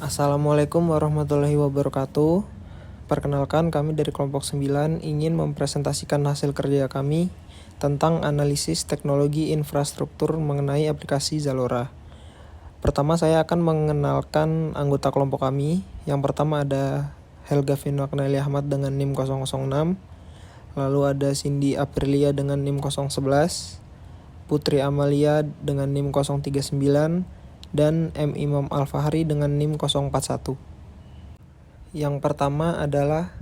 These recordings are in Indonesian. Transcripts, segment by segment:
Assalamualaikum warahmatullahi wabarakatuh. Perkenalkan, kami dari kelompok 9 ingin mempresentasikan hasil kerja kami tentang analisis teknologi infrastruktur mengenai aplikasi Zalora. Pertama, saya akan mengenalkan anggota kelompok kami. Yang pertama ada Helga Vino Aknali Ahmad dengan NIM 006, lalu ada Cindy Aprilia dengan NIM 011, Putri Amalia dengan NIM 039, dan M. Imam Al-Fahri dengan NIM 041. Yang pertama adalah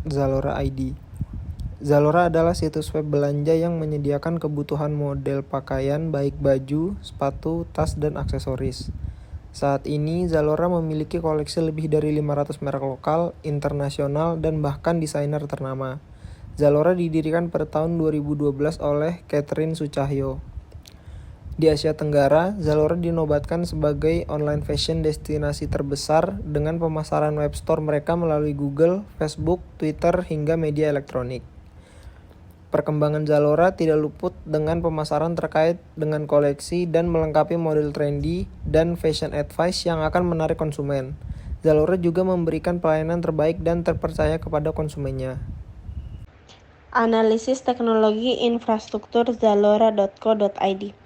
Zalora ID. Zalora adalah situs web belanja yang menyediakan kebutuhan model pakaian baik baju, sepatu, tas, dan aksesoris. Saat ini Zalora memiliki koleksi lebih dari 500 merek lokal, internasional, dan bahkan desainer ternama. Zalora didirikan pada tahun 2012 oleh Catherine Sucahyo. Di Asia Tenggara, Zalora dinobatkan sebagai online fashion destinasi terbesar dengan pemasaran web store mereka melalui Google, Facebook, Twitter, hingga media elektronik. Perkembangan Zalora tidak luput dengan pemasaran terkait dengan koleksi dan melengkapi model trendy dan fashion advice yang akan menarik konsumen. Zalora juga memberikan pelayanan terbaik dan terpercaya kepada konsumennya. Analisis teknologi infrastruktur zalora.co.id.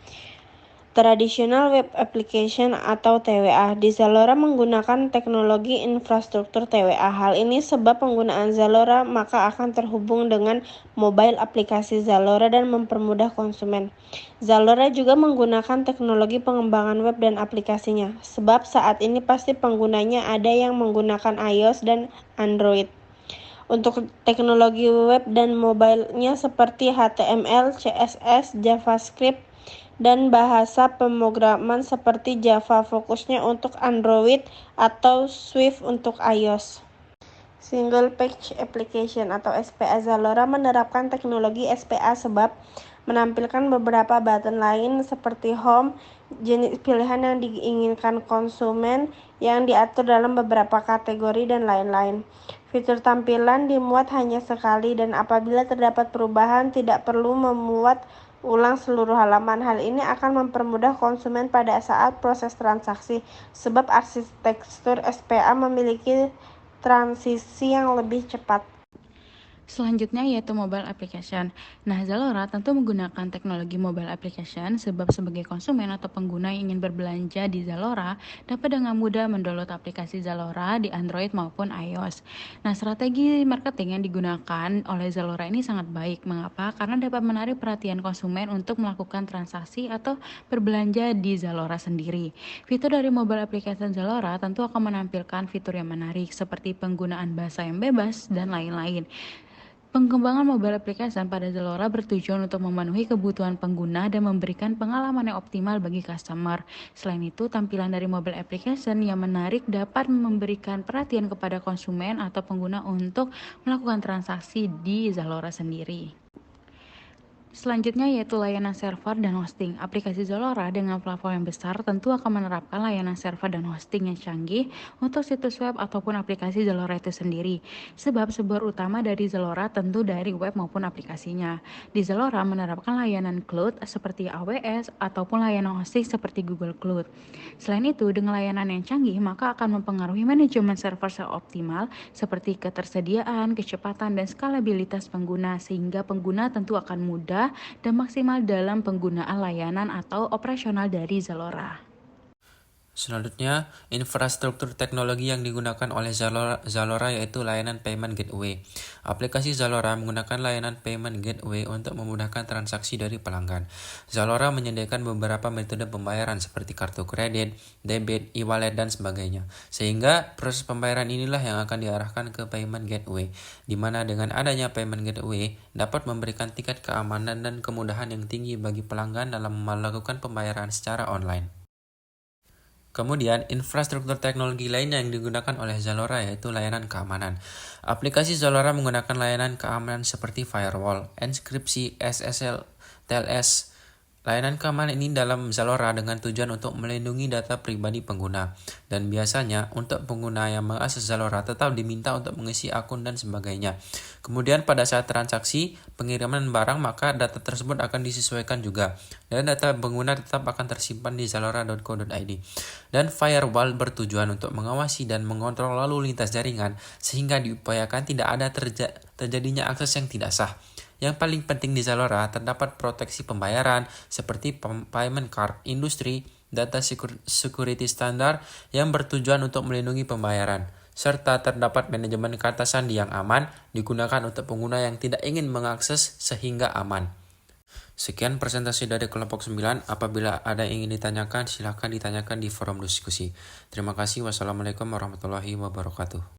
Traditional Web Application atau TWA. Di Zalora menggunakan teknologi infrastruktur TWA. Hal ini sebab penggunaan Zalora maka akan terhubung dengan mobile aplikasi Zalora dan mempermudah konsumen. Zalora juga menggunakan teknologi pengembangan web dan aplikasinya, sebab saat ini pasti penggunanya ada yang menggunakan iOS dan Android. Untuk teknologi web dan mobile-nya seperti HTML, CSS, JavaScript, dan bahasa pemrograman seperti Java, fokusnya untuk Android atau Swift untuk iOS. Single Page Application atau SPA. Zalora menerapkan teknologi SPA sebab menampilkan beberapa button lain seperti home, jenis pilihan yang diinginkan konsumen yang diatur dalam beberapa kategori dan lain-lain. Fitur tampilan dimuat hanya sekali dan apabila terdapat perubahan tidak perlu memuat ulang seluruh halaman. Hal ini akan mempermudah konsumen pada saat proses transaksi sebab arsitektur SPA memiliki transisi yang lebih cepat. Selanjutnya yaitu mobile application. Nah, Zalora tentu menggunakan teknologi mobile application sebab sebagai konsumen atau pengguna yang ingin berbelanja di Zalora dapat dengan mudah mendownload aplikasi Zalora di Android maupun iOS. Nah, strategi marketing yang digunakan oleh Zalora ini sangat baik. Mengapa? Karena dapat menarik perhatian konsumen untuk melakukan transaksi atau berbelanja di Zalora sendiri. Fitur dari mobile application Zalora tentu akan menampilkan fitur yang menarik seperti penggunaan bahasa yang bebas dan lain-lain. Pengembangan mobile application pada Zalora bertujuan untuk memenuhi kebutuhan pengguna dan memberikan pengalaman yang optimal bagi customer. Selain itu, tampilan dari mobile application yang menarik dapat memberikan perhatian kepada konsumen atau pengguna untuk melakukan transaksi di Zalora sendiri. Selanjutnya yaitu layanan server dan hosting. Aplikasi Zalora dengan platform yang besar tentu akan menerapkan layanan server dan hosting yang canggih untuk situs web ataupun aplikasi Zalora itu sendiri. Sebab sumber utama dari Zalora tentu dari web maupun aplikasinya. Di Zalora menerapkan layanan cloud seperti AWS ataupun layanan hosting seperti Google Cloud. Selain itu, dengan layanan yang canggih maka akan mempengaruhi manajemen server secara optimal seperti ketersediaan, kecepatan, dan skalabilitas pengguna sehingga pengguna tentu akan mudah dan maksimal dalam penggunaan layanan atau operasional dari Zalora. Selanjutnya, infrastruktur teknologi yang digunakan oleh Zalora yaitu layanan Payment Gateway. Aplikasi Zalora menggunakan layanan Payment Gateway untuk memudahkan transaksi dari pelanggan. Zalora menyediakan beberapa metode pembayaran seperti kartu kredit, debit, e-wallet, dan sebagainya. Sehingga proses pembayaran inilah yang akan diarahkan ke Payment Gateway, di mana dengan adanya Payment Gateway dapat memberikan tingkat keamanan dan kemudahan yang tinggi bagi pelanggan dalam melakukan pembayaran secara online. Kemudian, infrastruktur teknologi lainnya yang digunakan oleh Zalora yaitu layanan keamanan. Aplikasi Zalora menggunakan layanan keamanan seperti firewall, enkripsi, SSL, TLS, Layanan keamanan ini dalam Zalora dengan tujuan untuk melindungi data pribadi pengguna. Dan biasanya untuk pengguna yang mengakses Zalora tetap diminta untuk mengisi akun dan sebagainya. Kemudian pada saat transaksi pengiriman barang maka data tersebut akan disesuaikan juga. Dan data pengguna tetap akan tersimpan di zalora.co.id. Dan firewall bertujuan untuk mengawasi dan mengontrol lalu lintas jaringan sehingga diupayakan tidak ada terjadinya akses yang tidak sah. Yang paling penting di Zalora terdapat proteksi pembayaran seperti payment card industri, data security standar yang bertujuan untuk melindungi pembayaran, serta terdapat manajemen kata sandi yang aman digunakan untuk pengguna yang tidak ingin mengakses sehingga aman. Sekian presentasi dari kelompok 9. Apabila ada yang ingin ditanyakan, silahkan ditanyakan di forum diskusi. Terima kasih. Wassalamualaikum warahmatullahi wabarakatuh.